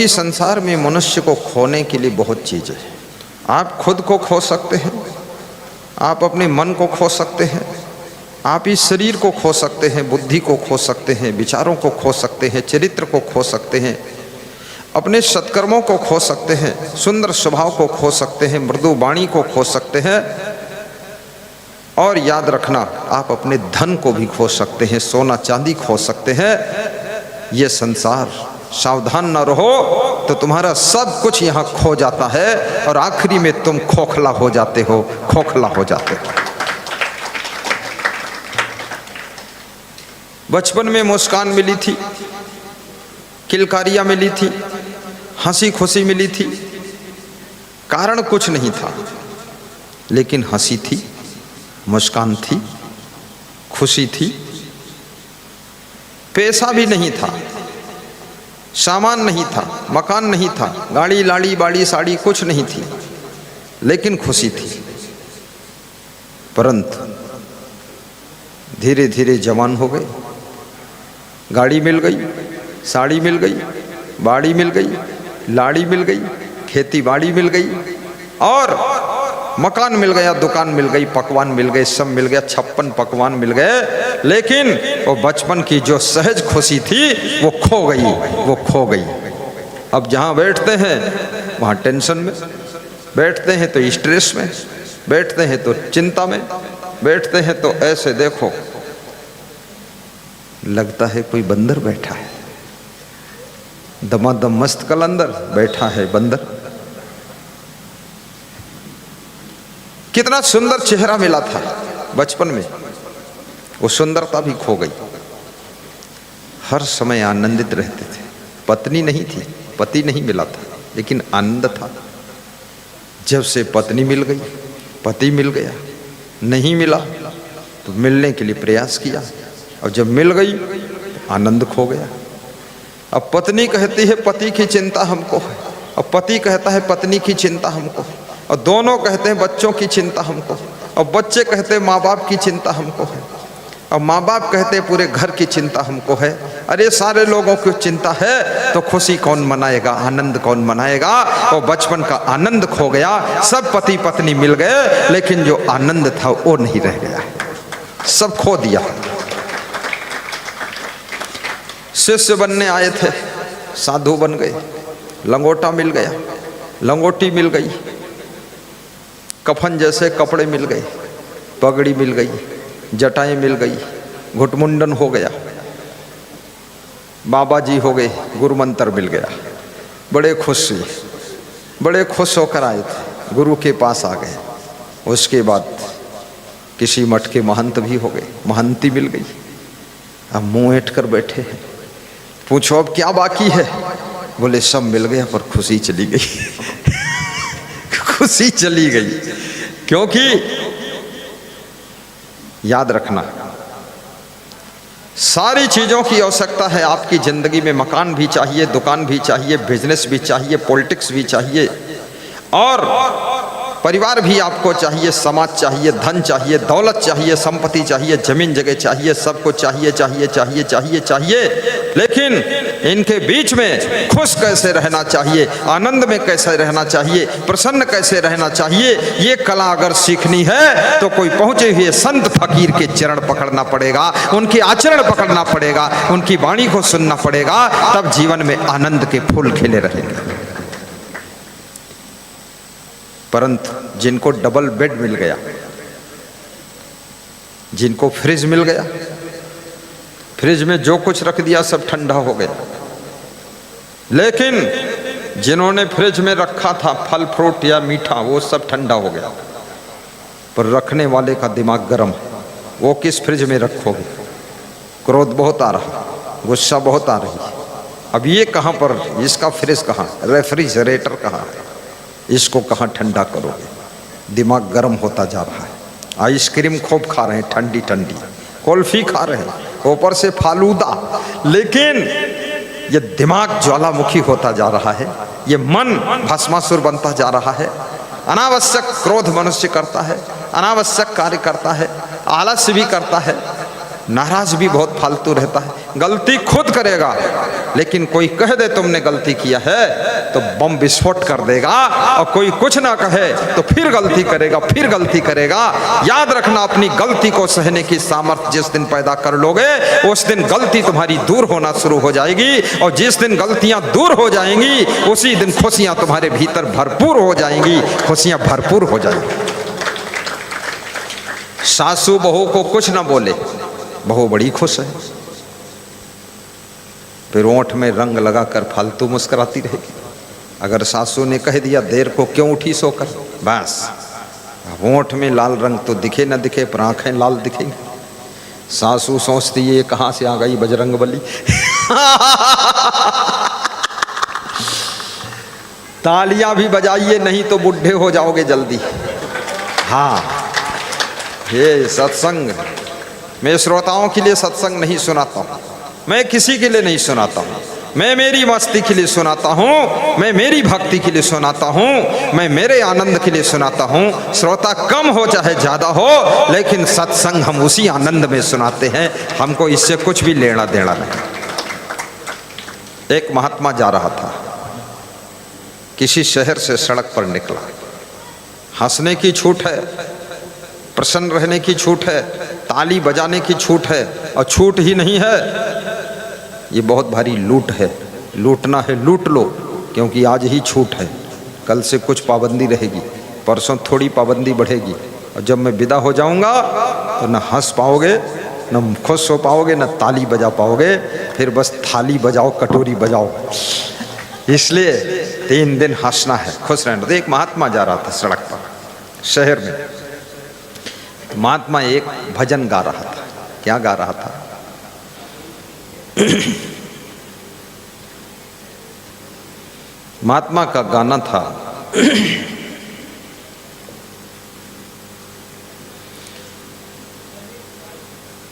इस संसार में मनुष्य को खोने के लिए बहुत चीज़ है। आप खुद को खो सकते हैं, आप अपने मन को खो सकते हैं, आप इस शरीर को खो सकते हैं, बुद्धि को खो सकते हैं, विचारों को खो सकते हैं, चरित्र को खो सकते हैं, अपने सत्कर्मों को खो सकते हैं, सुंदर स्वभाव को खो सकते हैं, मृदु वाणी को खो सकते हैं। और याद रखना, आप अपने धन को भी खो सकते हैं, सोना चांदी खो सकते हैं। ये संसार, सावधान न रहो तो तुम्हारा सब कुछ यहाँ खो जाता है और आखिरी में तुम खोखला हो जाते हो, खोखला हो जाते हो। बचपन में मुस्कान मिली थी, किलकारियां मिली थी, हंसी खुशी मिली थी, कारण कुछ नहीं था, लेकिन हंसी थी, मुस्कान थी, खुशी थी। पैसा भी नहीं था, सामान नहीं था, मकान नहीं था, गाड़ी लाड़ी बाड़ी साड़ी कुछ नहीं थी, लेकिन खुशी थी। परंतु धीरे धीरे जवान हो गए, गाड़ी मिल गई, साड़ी मिल गई, बाड़ी मिल गई, लाड़ी मिल गई, खेती बाड़ी मिल गई और मकान मिल गया, दुकान मिल गई, पकवान मिल गए, सब मिल गया, 56 पकवान मिल गए। लेकिन वो बचपन की जो सहज खुशी थी वो खो गई, वो खो गई। अब जहाँ बैठते हैं वहाँ टेंशन में, बैठते हैं तो स्ट्रेस में, बैठते हैं तो चिंता में, बैठते हैं तो ऐसे देखो लगता है कोई बंदर बैठा है, दमादम मस्त कलंदर बैठा है बंदर। कितना सुंदर चेहरा मिला था बचपन में, वो सुंदरता भी खो गई। हर समय आनंदित रहते थे, पत्नी नहीं थी, पति नहीं मिला था, लेकिन आनंद था। जब से पत्नी मिल गई, पति मिल गया, नहीं मिला तो मिलने के लिए प्रयास किया, और जब मिल गई तो आनंद खो गया। अब पत्नी कहती है पति की चिंता हमको है, और पति कहता है पत्नी की चिंता हमको है, और दोनों कहते हैं बच्चों की चिंता हमको, और बच्चे कहते हैं माँ बाप की चिंता हमको है, और माँ बाप कहते हैं पूरे घर की चिंता हमको है। अरे सारे लोगों की चिंता है तो खुशी कौन मनाएगा, आनंद कौन मनाएगा? और बचपन का आनंद खो गया। सब पति पत्नी मिल गए, लेकिन जो आनंद था वो नहीं रह गया, सब खो दिया। शिष्य बनने आए थे, साधु बन गए, लंगोटा मिल गया, लंगोटी मिल गई, कफन जैसे कपड़े मिल गए, पगड़ी मिल गई, जटाएं मिल गई, घुटमुंडन हो गया, बाबा जी हो गए, गुरु मंत्र मिल गया। बड़े खुश हुए, बड़े खुश होकर आए थे, गुरु के पास आ गए। उसके बाद किसी मठ के महंत भी हो गए, महंती मिल गई। अब मुंह ऐंठ कर बैठे हैं, पूछो अब क्या बाकी है? बोले सब मिल गया पर खुशी चली गई। खुशी चली गई, क्योंकि याद रखना, सारी चीजों की आवश्यकता है आपकी जिंदगी में। मकान भी चाहिए, दुकान भी चाहिए, बिजनेस भी चाहिए, पॉलिटिक्स भी चाहिए, और परिवार भी आपको चाहिए, समाज चाहिए, धन चाहिए, दौलत चाहिए, संपत्ति चाहिए, जमीन जगह चाहिए, सब कुछ चाहिए चाहिए चाहिए चाहिए चाहिए। लेकिन इनके बीच में खुश कैसे रहना चाहिए, आनंद में कैसे रहना चाहिए, प्रसन्न कैसे रहना चाहिए, ये कला अगर सीखनी है तो कोई पहुंचे हुए संत फकीर के चरण पकड़ना पड़ेगा, उनके आचरण पकड़ना पड़ेगा, उनकी वाणी को सुनना पड़ेगा, तब जीवन में आनंद के फूल खिले रहेंगे। परंतु जिनको डबल बेड मिल गया, जिनको फ्रिज मिल गया, फ्रिज में जो कुछ रख दिया सब ठंडा हो गया, लेकिन जिन्होंने फ्रिज में रखा था फल फ्रूट या मीठा, वो सब ठंडा हो गया, पर रखने वाले का दिमाग गर्म है। वो किस फ्रिज में रखोगे? क्रोध बहुत आ रहा, गुस्सा बहुत आ रही, अब ये कहाँ पर, इसका फ्रिज कहाँ, रेफ्रिजरेटर कहाँ है, इसको कहाँ ठंडा करोगे? दिमाग गर्म होता जा रहा है। आइसक्रीम खूब खा रहे हैं, ठंडी ठंडी, कुल्फी खा रहे हैं, ऊपर से फालूदा, लेकिन ये दिमाग ज्वालामुखी होता जा रहा है, ये मन भस्मासुर बनता जा रहा है। अनावश्यक क्रोध मनुष्य करता है, अनावश्यक कार्य करता है, आलस्य भी करता है, नाराज भी बहुत फालतू रहता है, गलती खुद करेगा, लेकिन कोई कह दे तुमने गलती किया है तो बम विस्फोट कर देगा, और कोई कुछ ना कहे तो फिर गलती करेगा, फिर गलती करेगा। याद रखना, अपनी गलती को सहने की सामर्थ्य जिस दिन पैदा कर लोगे उस दिन गलती तुम्हारी दूर होना शुरू हो जाएगी, और जिस दिन गलतियां दूर हो जाएंगी उसी दिन खुशियां तुम्हारे भीतर भरपूर हो जाएंगी, खुशियां भरपूर हो जाएंगी। सासू बहू को कुछ ना बोले, बहू बड़ी खुश है, फिर ओंठ में रंग लगाकर फालतू मुस्कुराती रहेगी। अगर सासू ने कह दिया देर को क्यों उठी सोकर, बस ओंठ में लाल रंग तो दिखे ना दिखे पर आंखें लाल दिखेंगी। सासू सोचती है ये कहाँ से आ गई बजरंगबली। तालियां भी बजाइए नहीं तो बुढ़े हो जाओगे जल्दी। हाँ, ये सत्संग मैं श्रोताओं के लिए सत्संग नहीं सुनाता हूँ, मैं किसी के लिए नहीं सुनाता हूँ, मैं मेरी मस्ती के लिए सुनाता हूँ, मैं मेरी भक्ति के लिए सुनाता हूँ, मैं मेरे आनंद के लिए सुनाता हूँ। श्रोता कम हो चाहे ज़्यादा हो, लेकिन सत्संग हम उसी आनंद में सुनाते हैं, हमको इससे कुछ भी लेना देना नहीं। एक महात्मा जा रहा था, किसी शहर से सड़क पर निकला। हंसने की छूट है, प्रसन्न रहने की छूट है, ताली बजाने की छूट है, और छूट ही नहीं है, ये बहुत भारी लूट है। लूटना है लूट लो, क्योंकि आज ही छूट है, कल से कुछ पाबंदी रहेगी, परसों थोड़ी पाबंदी बढ़ेगी, और जब मैं विदा हो जाऊंगा तो न हंस पाओगे, न खुश हो पाओगे, न ताली बजा पाओगे, फिर बस थाली बजाओ, कटोरी बजाओ। इसलिए 3 दिन हंसना है, खुश रहना। तो एक महात्मा जा रहा था सड़क पर शहर में, महात्मा एक भजन गा रहा था। क्या गा रहा था? महात्मा का गाना था,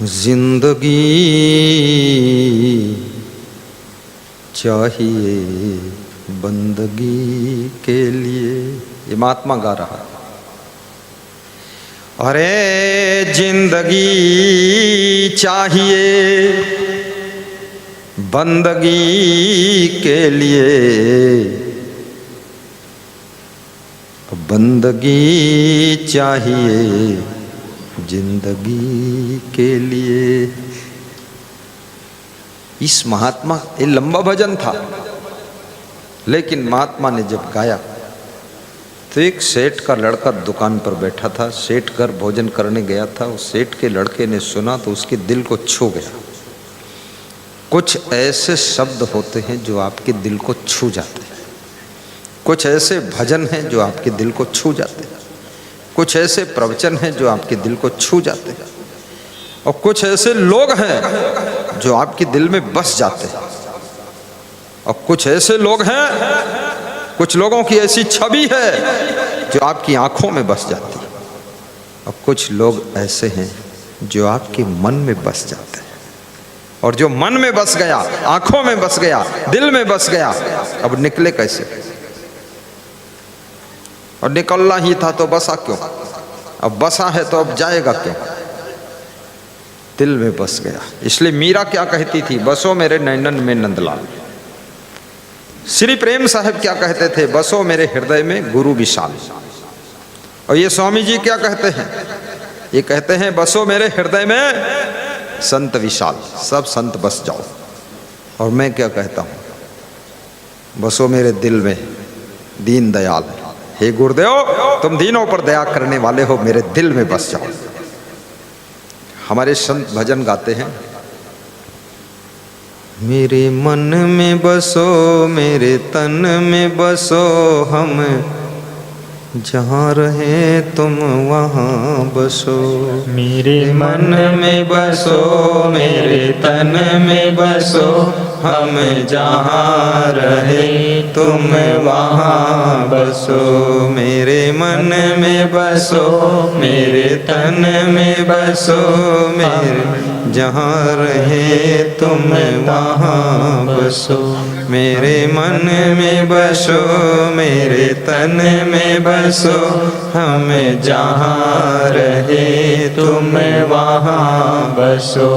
जिंदगी चाहिए बंदगी के लिए, ये महात्मा गा रहा है। अरे जिंदगी चाहिए बंदगी के लिए, बंदगी चाहिए जिंदगी के लिए। इस महात्मा, ये लंबा भजन था, लेकिन महात्मा ने जब गाया तो एक सेठ का लड़का दुकान पर बैठा था, सेठ घर भोजन करने गया था। उस सेठ के लड़के ने सुना तो उसके दिल को छू गया। कुछ ऐसे शब्द होते हैं जो आपके दिल को छू जाते हैं, कुछ ऐसे भजन हैं जो आपके दिल को छू जाते हैं, कुछ ऐसे प्रवचन हैं जो आपके दिल को छू जाते हैं, और कुछ ऐसे लोग हैं जो आपके दिल में बस जाते हैं, और कुछ ऐसे लोग हैं, कुछ लोगों की ऐसी छवि है जो आपकी आंखों में बस जाती है, और कुछ लोग ऐसे हैं जो आपके मन में बस जाते हैं। और जो मन में बस गया, आंखों में बस गया, दिल में बस गया, अब निकले कैसे? और निकलना ही था तो बसा क्यों? अब बसा है तो अब जाएगा क्यों? दिल में बस गया। इसलिए मीरा क्या कहती थी? बसो मेरे नैनन में नंदलाल। श्री प्रेम साहब क्या कहते थे? बसो मेरे हृदय में गुरु विशाल। और ये स्वामी जी क्या कहते हैं? ये कहते हैं बसो मेरे हृदय में संत विशाल। सब संत बस जाओ। और मैं क्या कहता हूँ? बसो मेरे दिल में दीन दयाल। हे गुरुदेव, तुम दीनों पर दया करने वाले हो, मेरे दिल में बस जाओ। हमारे संत भजन गाते हैं, मेरे मन में बसो, मेरे तन में बसो, हम जहाँ रहे तुम वहाँ बसो। मेरे मन में बसो, मेरे तन में बसो, हम जहाँ रहे तुम वहाँ बसो। मेरे मन में बसो, मेरे तन में बसो, मेरे जहाँ रहे तुम वहाँ बसो। मेरे मन में बसो, मेरे तन में बसो, हम जहाँ रहे तुम वहाँ बसो।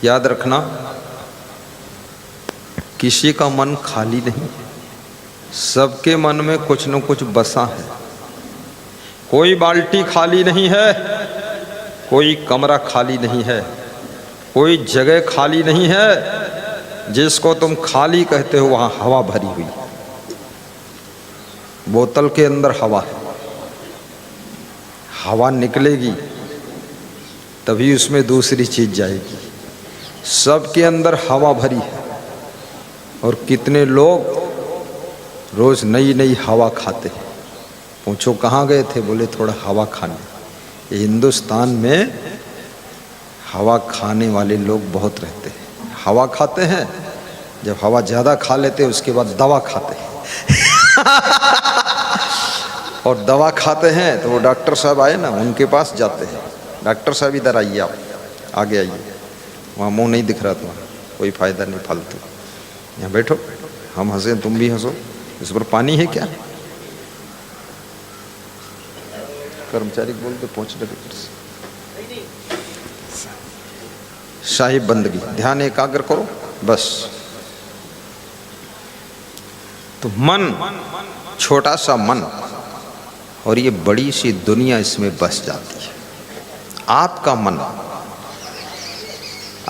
याद रखना, किसी का मन खाली नहीं, सबके मन में कुछ न कुछ बसा है। कोई बाल्टी खाली नहीं है, कोई कमरा खाली नहीं है, कोई जगह खाली नहीं है। जिसको तुम खाली कहते हो वहाँ हवा भरी हुई। बोतल के अंदर हवा है, हवा निकलेगी तभी उसमें दूसरी चीज जाएगी। सबके अंदर हवा भरी है। और कितने लोग रोज नई नई हवा खाते हैं। पूछो कहाँ गए थे? बोले थोड़ा हवा खाने। हिंदुस्तान में हवा खाने वाले लोग बहुत रहते हैं। हवा खाते हैं, जब हवा ज़्यादा खा लेते हैं उसके बाद दवा खाते हैं। और दवा खाते हैं तो वो डॉक्टर साहब आए ना, उनके पास जाते हैं। डॉक्टर साहब इधर आइए, आप आगे आइए। वहाँ मुंह नहीं दिख रहा तुम्हारा, कोई फ़ायदा नहीं, फालतू। यहाँ बैठो, हम हंसें तुम भी हंसो। इस पर पानी है क्या? कर्मचारी बोल के पहुँच रहे। शाही बंदगी, ध्यान एकाग्र करो बस। तो मन, छोटा सा मन और ये बड़ी सी दुनिया इसमें बस जाती है। आपका मन,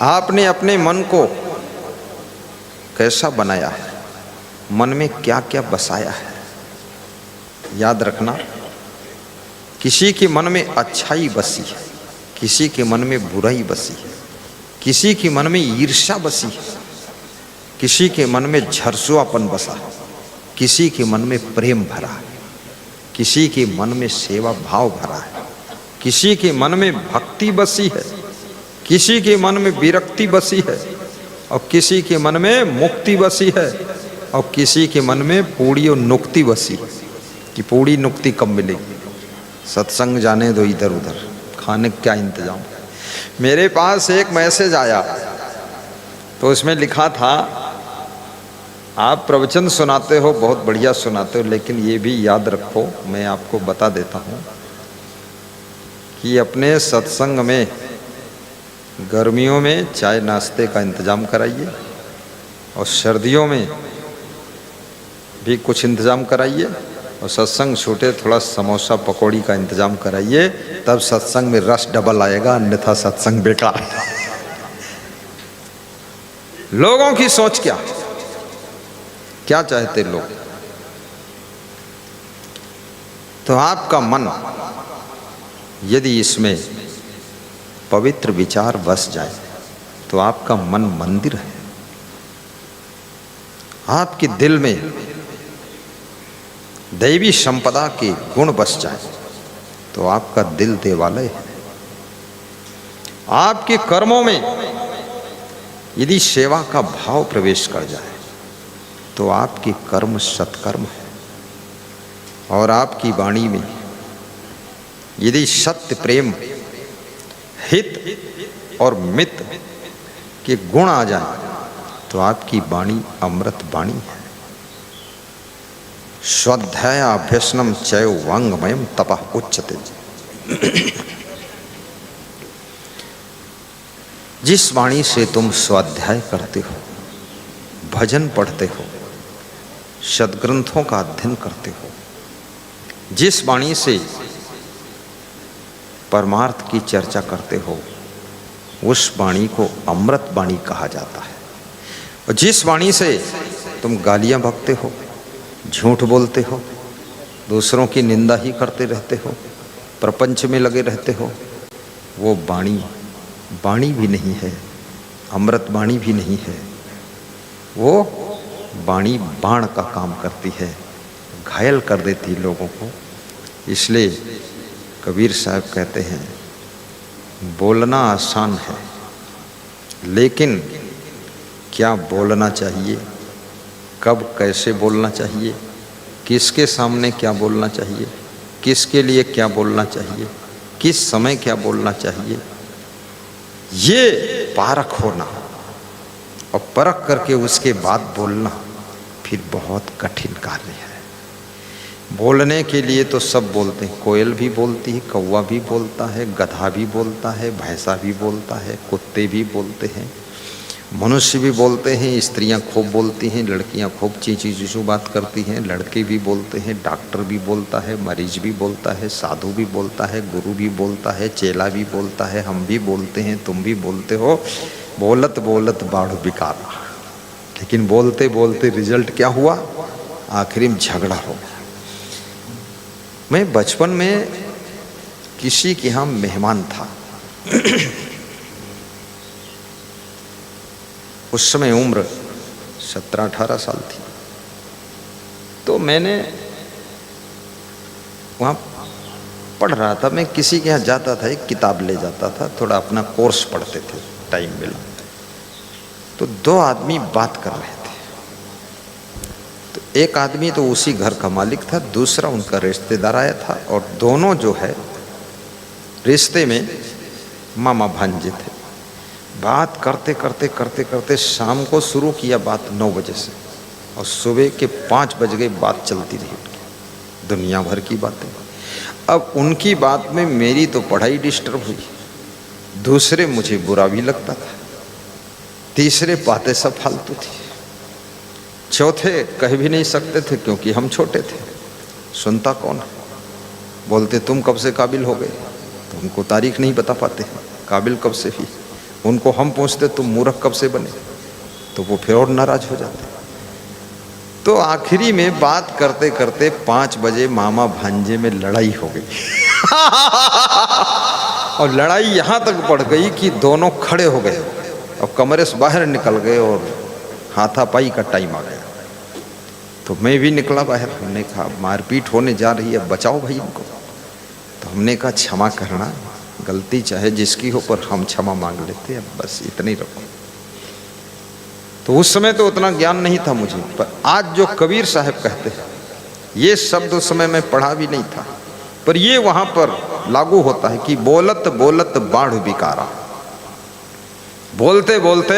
आपने अपने मन को कैसा बनाया है, मन में क्या क्या बसाया है। याद रखना, किसी के मन में अच्छाई बसी है, किसी के मन में बुराई बसी है, किसी के मन में ईर्ष्या बसी है, किसी के मन में झरसुआपन बसा है, किसी के मन में प्रेम भरा है, किसी के मन में सेवा भाव भरा है, किसी के मन में भक्ति बसी है, किसी के मन में विरक्ति बसी है, और किसी के मन में मुक्ति बसी है, और किसी के मन में पूड़ी और नुक्ति बसी है कि पूड़ी नुक्ति कब मिलेगी। सत्संग जाने दो इधर उधर, खाने क्या इंतजाम। मेरे पास एक मैसेज आया तो उसमें लिखा था, आप प्रवचन सुनाते हो, बहुत बढ़िया सुनाते हो, लेकिन ये भी याद रखो, मैं आपको बता देता हूँ कि अपने सत्संग में गर्मियों में चाय नाश्ते का इंतज़ाम कराइए और सर्दियों में भी कुछ इंतज़ाम कराइए, और सत्संग छूटे थोड़ा समोसा पकौड़ी का इंतज़ाम कराइए, तब सत्संग में रस डबल आएगा, अन्यथा सत्संग बेकार। लोगों की सोच क्या चाहते लोग। तो आपका मन यदि इसमें पवित्र विचार बस जाए तो आपका मन मंदिर है। आपके दिल में दैवी संपदा के गुण बस जाए तो आपका दिल देवालय है। आपके कर्मों में यदि सेवा का भाव प्रवेश कर जाए तो आपके कर्म सत्कर्म है। और आपकी वाणी में यदि सत्य, प्रेम, हित और मित के गुण आ जाए तो आपकी वाणी अमृत वाणी है। स्वाध्याय अभ्यसनम चैव वांगमयम तपः उच्यते। जिस वाणी से तुम स्वाध्याय करते हो, भजन पढ़ते हो, सद्ग्रंथों का अध्ययन करते हो, जिस वाणी से परमार्थ की चर्चा करते हो, उस वाणी को अमृत वाणी कहा जाता है। और जिस वाणी से तुम गालियां बकते हो, झूठ बोलते हो, दूसरों की निंदा ही करते रहते हो, प्रपंच में लगे रहते हो, वो वाणी भी नहीं है, अमृत वाणी भी नहीं है। वो वाणी बाण का काम करती है, घायल कर देती लोगों को। इसलिए कबीर साहब कहते हैं, बोलना आसान है, लेकिन क्या बोलना चाहिए, कब कैसे बोलना चाहिए, किसके सामने क्या बोलना चाहिए, किसके लिए क्या बोलना चाहिए, किस समय क्या बोलना चाहिए, ये पारख होना और परख करके उसके बाद बोलना फिर बहुत कठिन कार्य है। बोलने के लिए तो सब बोलते हैं, कोयल भी बोलती है, कौवा भी बोलता है, गधा भी बोलता है, भैंसा भी बोलता है, कुत्ते भी बोलते हैं, मनुष्य भी बोलते हैं, स्त्रियां खूब बोलती हैं, लड़कियां खूब चींची चीचू बात करती हैं, लड़के भी बोलते हैं, डॉक्टर भी बोलता है, मरीज भी बोलता है, साधु भी बोलता है, गुरु भी बोलता है, चेला भी बोलता है, हम भी बोलते हैं, तुम भी बोलते हो। बोलत बोलत बाढ़ बिकारा। लेकिन बोलते बोलते रिजल्ट क्या हुआ, आखिरी में झगड़ा हो गया। मैं बचपन में किसी के यहाँ मेहमान था। उस समय उम्र 17-18 साल थी। तो मैंने वहाँ पढ़ रहा था, मैं किसी के यहाँ जाता था, एक किताब ले जाता था, थोड़ा अपना कोर्स पढ़ते थे, टाइम मिला तो 2 आदमी बात कर रहे थे। तो एक आदमी तो उसी घर का मालिक था, दूसरा उनका रिश्तेदार आया था, और दोनों जो है रिश्ते में मामा भांजे थे। बात करते करते करते करते शाम को शुरू किया बात 9 बजे से, और सुबह के 5 बज गए, बात चलती रही उनकी, दुनिया भर की बातें। अब उनकी बात में मेरी तो पढ़ाई डिस्टर्ब हुई, दूसरे मुझे बुरा भी लगता था, तीसरे बातें सब फालतू थी, चौथे कह भी नहीं सकते थे क्योंकि हम छोटे थे, सुनता कौन। बोलते तुम कब से काबिल हो गए, तो उनको तारीख नहीं बता पाते, काबिल कब से हुई। उनको हम पूछते तुम मूर्ख कब से बने, तो वो फिर और नाराज हो जाते। तो आखिरी में बात करते करते 5 बजे मामा भांजे में लड़ाई हो गई। और लड़ाई यहाँ तक बढ़ गई कि दोनों खड़े हो गए और कमरे से बाहर निकल गए, और हाथापाई का टाइम आ गया। तो मैं भी निकला बाहर, हमने कहा मारपीट होने जा रही है, बचाओ भाई इनको। तो हमने कहा क्षमा करना, गलती चाहे जिसकी हो, पर हम क्षमा मांग लेते हैं, बस इतनी रखो। तो उस समय तो उतना ज्ञान नहीं था मुझे, पर आज जो कबीर साहब कहते हैं ये शब्द उस समय मैं पढ़ा भी नहीं था, पर ये वहां पर लागू होता है कि बोलत बोलत बाढ़ बिकारा। बोलते बोलते